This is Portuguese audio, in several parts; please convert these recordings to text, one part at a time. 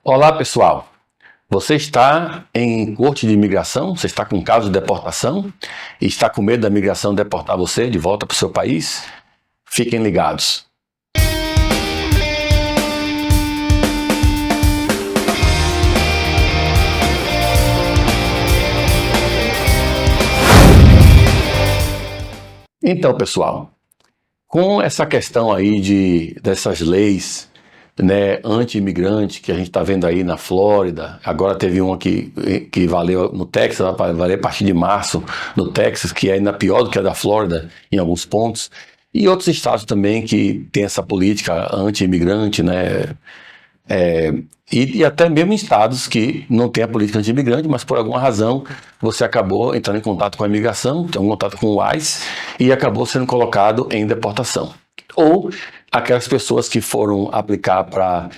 Olá, pessoal. Você está em corte de imigração? Você está com caso de deportação? E está com medo da imigração deportar você de volta para o seu país? Fiquem ligados. Então, pessoal, com essa questão aí dessas leis, né, anti-imigrante que a gente está vendo aí na Flórida, agora teve uma que valeu no Texas, vai valer a partir de março no Texas, que é ainda pior do que a da Flórida em alguns pontos, e outros estados também que tem essa política anti-imigrante, né, e até mesmo em estados que não tem a política anti-imigrante, mas por alguma razão você acabou entrando em contato com a imigração, tem um contato com o ICE e acabou sendo colocado em deportação. Ou aquelas pessoas que foram aplicar para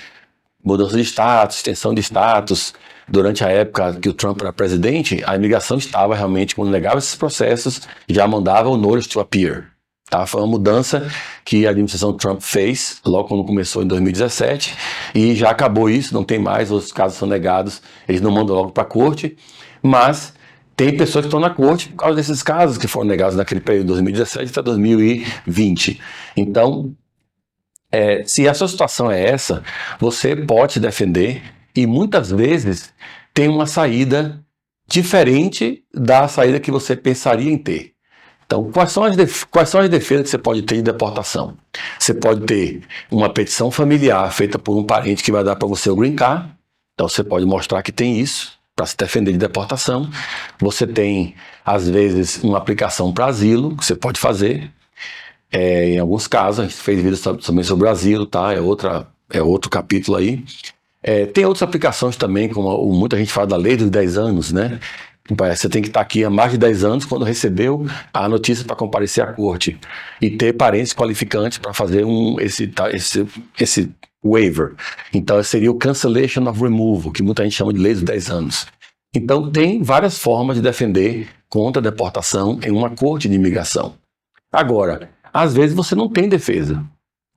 mudança de status, extensão de status, durante a época que o Trump era presidente, a imigração estava realmente, quando negava esses processos, já mandava o Notice to Appear. Tá? Foi uma mudança que a administração Trump fez logo quando começou em 2017 e já acabou isso, não tem mais, os casos são negados, eles não mandam logo para a corte, mas tem pessoas que estão na corte por causa desses casos que foram negados naquele período de 2017 até 2020. Então, se a sua situação é essa, você pode se defender e muitas vezes tem uma saída diferente da saída que você pensaria em ter. Então, quais são as defesas que você pode ter de deportação? Você pode ter uma petição familiar feita por um parente que vai dar para você o green card. Então, você pode mostrar que tem isso para se defender de deportação. Você tem, às vezes, uma aplicação para asilo que você pode fazer. Em alguns casos, a gente fez vídeos também sobre o asilo, tá? É outro capítulo aí. Tem outras aplicações também, como muita gente fala da lei dos 10 anos, né? Você tem que estar aqui há mais de 10 anos quando recebeu a notícia para comparecer à corte e ter parentes qualificantes para fazer esse waiver. Então, seria o cancellation of removal, que muita gente chama de lei dos 10 anos. Então, tem várias formas de defender contra a deportação em uma corte de imigração. Agora, às vezes você não tem defesa,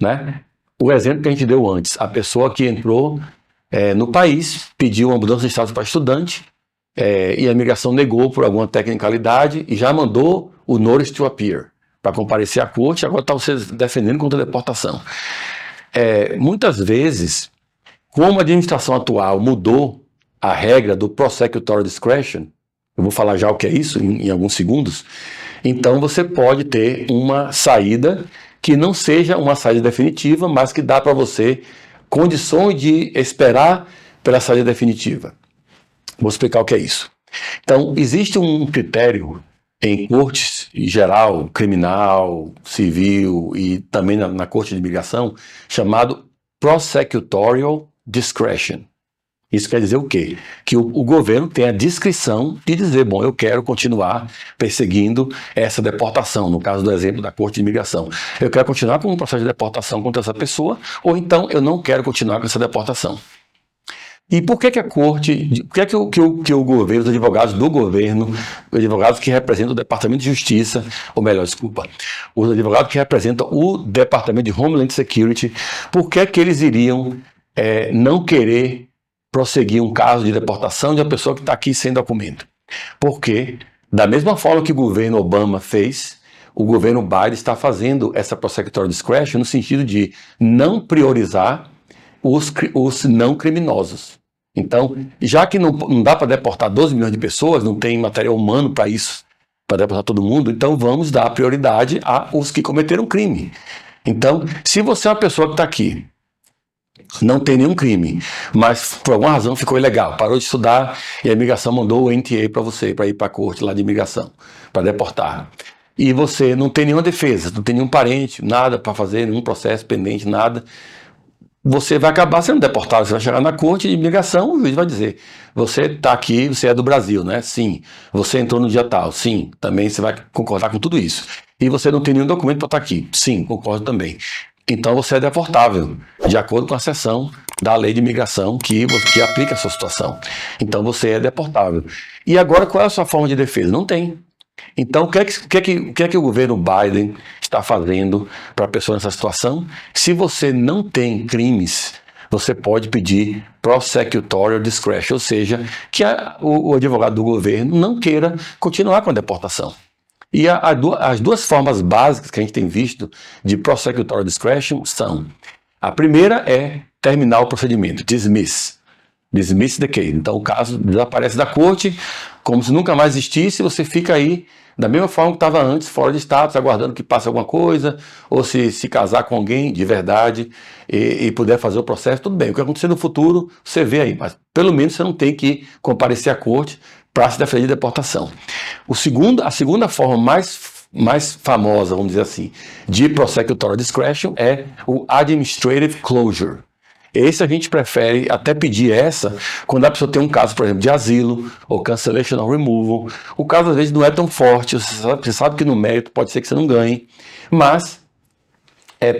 né? O exemplo que a gente deu antes, a pessoa que entrou no país, pediu uma mudança de status para estudante, e a imigração negou por alguma tecnicalidade e já mandou o Notice to Appear para comparecer à corte, agora está você defendendo contra a deportação. Muitas vezes, como a administração atual mudou a regra do Prosecutorial Discretion, eu vou falar já o que é isso em alguns segundos, então você pode ter uma saída que não seja uma saída definitiva, mas que dá para você condições de esperar pela saída definitiva. Vou explicar o que é isso. Então, existe um critério em cortes em geral, criminal, civil e também na corte de imigração, chamado Prosecutorial Discretion. Isso quer dizer o quê? Que o governo tem a discrição de dizer, bom, eu quero continuar perseguindo essa deportação, no caso do exemplo da Corte de Imigração. Eu quero continuar com um processo de deportação contra essa pessoa, ou então eu não quero continuar com essa deportação. E por que a corte, por que o governo, os advogados do governo, os advogados que representam o Departamento de Justiça, ou melhor, desculpa, os advogados que representam o Departamento de Homeland Security, por que eles iriam não querer prosseguir um caso de deportação de uma pessoa que está aqui sem documento? Porque, da mesma forma que o governo Obama fez, o governo Biden está fazendo essa prosecutorial discretion no sentido de não priorizar os não criminosos. Então, já que não dá para deportar 12 milhões de pessoas, não tem material humano para isso, para deportar todo mundo, então vamos dar prioridade aos que cometeram crime. Então, se você é uma pessoa que está aqui, não tem nenhum crime, mas por alguma razão ficou ilegal, parou de estudar e a imigração mandou o NTA para você, para ir para a corte lá de imigração, para deportar. E você não tem nenhuma defesa, não tem nenhum parente, nada para fazer, nenhum processo pendente, nada. Você vai acabar sendo deportado, você vai chegar na corte de imigração, o juiz vai dizer, você está aqui, você é do Brasil, né? Sim. Você entrou no dia tal? Sim. Também você vai concordar com tudo isso. E você não tem nenhum documento para estar aqui? Sim, concordo também. Então você é deportável, de acordo com a seção da lei de imigração que aplica a sua situação. Então você é deportável. E agora qual é a sua forma de defesa? Não tem. Então, o que é que o governo Biden está fazendo para a pessoa nessa situação? Se você não tem crimes, você pode pedir prosecutorial discretion, ou seja, que o advogado do governo não queira continuar com a deportação. E as duas formas básicas que a gente tem visto de prosecutorial discretion são: a primeira é terminar o procedimento, dismiss the case. Então o caso desaparece da corte, como se nunca mais existisse, você fica aí da mesma forma que estava antes, fora de status, aguardando que passe alguma coisa, ou se casar com alguém de verdade e puder fazer o processo, tudo bem. O que acontecer no futuro, você vê aí, mas pelo menos você não tem que comparecer à corte para se defender de deportação. A segunda forma mais famosa, vamos dizer assim, de prosecutorial discretion é o administrative closure. Esse a gente prefere até pedir essa quando a pessoa tem um caso, por exemplo, de asilo ou cancellation or removal. O caso às vezes não é tão forte, você sabe que no mérito pode ser que você não ganhe, mas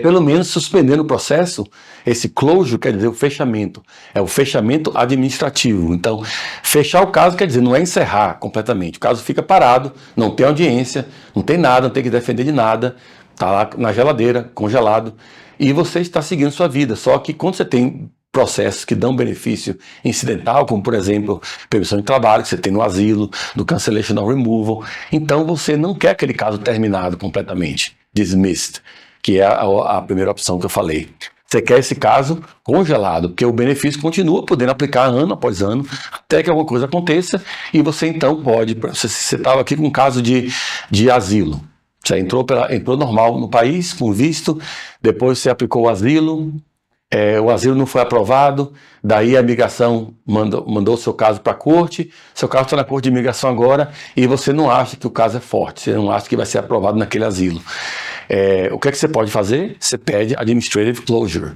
pelo menos suspendendo o processo, esse closure quer dizer o fechamento, é o fechamento administrativo. Então, fechar o caso quer dizer não é encerrar completamente, o caso fica parado, não tem audiência, não tem nada, não tem que defender de nada, está lá na geladeira, congelado, e você está seguindo sua vida. Só que quando você tem processos que dão benefício incidental, como por exemplo, permissão de trabalho, que você tem no asilo, no cancellation or removal, então você não quer aquele caso terminado completamente, dismissed, que é a primeira opção que eu falei. Você quer esse caso congelado, porque o benefício continua podendo aplicar ano após ano, até que alguma coisa aconteça, e você então pode, você estava aqui com um caso de asilo, você entrou normal no país, com visto, depois você aplicou o asilo não foi aprovado, daí a imigração mandou o seu caso para a corte, seu caso está na corte de imigração agora, e você não acha que o caso é forte, você não acha que vai ser aprovado naquele asilo. O que é que você pode fazer? Você pede administrative closure,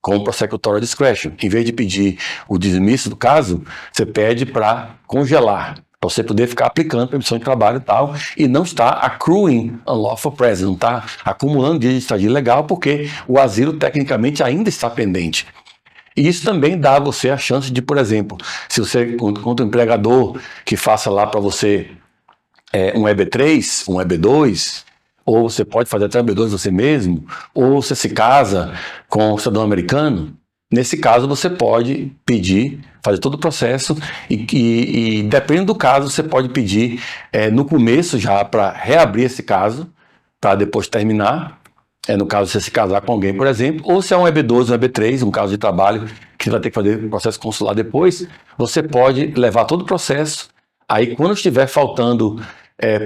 com prosecutorial discretion. Em vez de pedir o dismisso do caso, você pede para congelar, para você poder ficar aplicando permissão de trabalho e tal, e não está accruing unlawful presence, não está acumulando dias de estadia ilegal, porque o asilo tecnicamente ainda está pendente. E isso também dá a você a chance de, por exemplo, se você encontra um empregador que faça lá para você um EB3, um EB2, ou você pode fazer até um EB2 você mesmo, ou você se casa com um cidadão americano, nesse caso você pode pedir, fazer todo o processo e dependendo do caso, você pode pedir no começo já para reabrir esse caso, para depois terminar, no caso de você se casar com alguém, por exemplo, ou se é um EB2, um EB3, um caso de trabalho que você vai ter que fazer o processo consular depois, você pode levar todo o processo, aí quando estiver faltando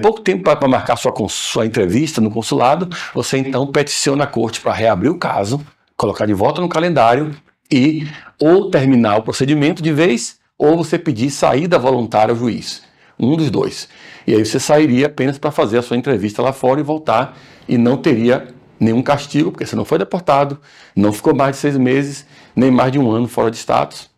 pouco tempo para marcar sua entrevista no consulado, você então peticiona a corte para reabrir o caso, colocar de volta no calendário e ou terminar o procedimento de vez, ou você pedir saída voluntária ao juiz. Um dos dois. E aí você sairia apenas para fazer a sua entrevista lá fora e voltar, e não teria nenhum castigo, porque você não foi deportado, não ficou mais de 6 meses, nem mais de 1 ano fora de status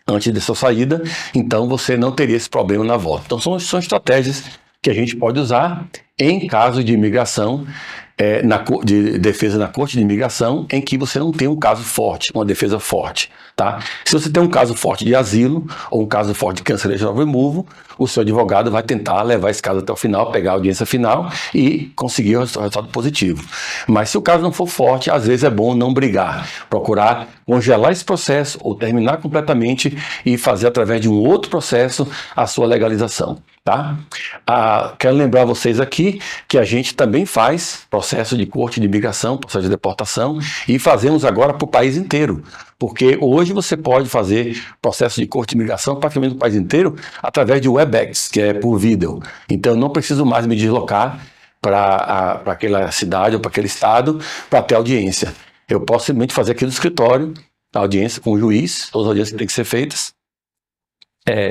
antes de sua saída, então você não teria esse problema na volta. Então são estratégias que a gente pode usar em caso de imigração, de defesa na corte de imigração, em que você não tem um caso forte, uma defesa forte, tá? Se você tem um caso forte de asilo ou um caso forte de cancellation or removal, o seu advogado vai tentar levar esse caso até o final, pegar a audiência final e conseguir o resultado positivo. Mas se o caso não for forte, às vezes é bom não brigar, procurar congelar esse processo ou terminar completamente e fazer através de um outro processo a sua legalização. Tá? Quero lembrar vocês aqui que a gente também faz processo de corte de imigração, processo de deportação, e fazemos agora para o país inteiro, porque hoje você pode fazer processo de corte de imigração praticamente no país inteiro através de Webex, que é por vídeo. Então eu não preciso mais me deslocar para aquela cidade ou para aquele estado para ter audiência. Eu posso simplesmente fazer aqui no escritório, a audiência com o juiz, todas as audiências que têm que ser feitas.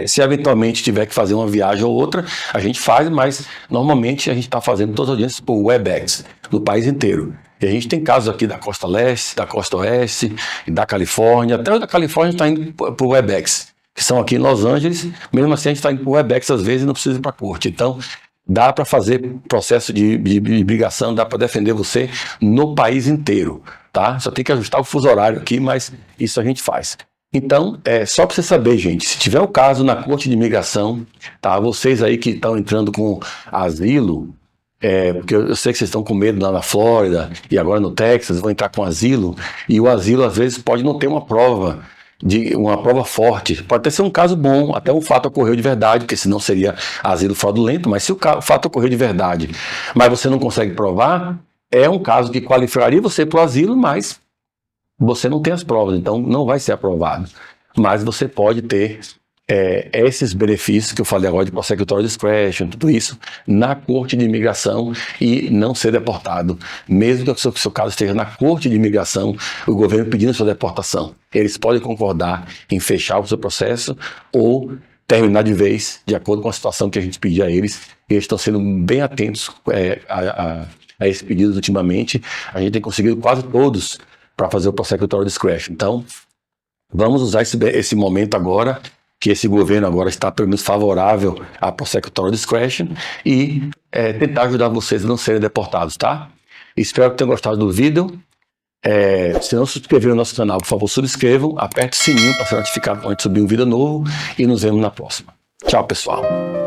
Se eventualmente tiver que fazer uma viagem ou outra, a gente faz, mas normalmente a gente está fazendo todas as audiências por Webex, no país inteiro. E a gente tem casos aqui da costa leste, da costa oeste, da Califórnia, até o da Califórnia está indo por Webex, que são aqui em Los Angeles, mesmo assim a gente está indo por Webex às vezes e não precisa ir para a corte. Então, dá para fazer processo de imigração, dá para defender você no país inteiro, tá? Só tem que ajustar o fuso horário aqui, mas isso a gente faz. Então, só para você saber, gente, se tiver o caso na corte de imigração, tá? Vocês aí que estão entrando com asilo, Porque eu sei que vocês estão com medo lá na Flórida e agora no Texas, vão entrar com asilo, e o asilo às vezes pode não ter uma prova forte. Pode até ser um caso bom, até um fato ocorreu de verdade, porque senão seria asilo fraudulento, mas se o fato ocorreu de verdade, mas você não consegue provar, é um caso que qualificaria você para o asilo, mas você não tem as provas, então não vai ser aprovado. Mas você pode ter esses benefícios que eu falei agora de prosecutorial discretion, tudo isso, na Corte de Imigração e não ser deportado. Mesmo que o seu caso esteja na Corte de Imigração, o governo pedindo sua deportação. Eles podem concordar em fechar o seu processo ou terminar de vez, de acordo com a situação que a gente pedir a eles. E eles estão sendo bem atentos a esses pedidos ultimamente. A gente tem conseguido quase todos para fazer o prosecutorial discretion. Então, vamos usar esse momento agora, que esse governo agora está pelo menos favorável à prosecutorial discretion e tentar ajudar vocês a não serem deportados, tá? Espero que tenham gostado do vídeo. Se não se inscreveram no nosso canal, por favor, subscrevam, aperte o sininho para ser notificado quando a gente subir um vídeo novo e nos vemos na próxima. Tchau, pessoal!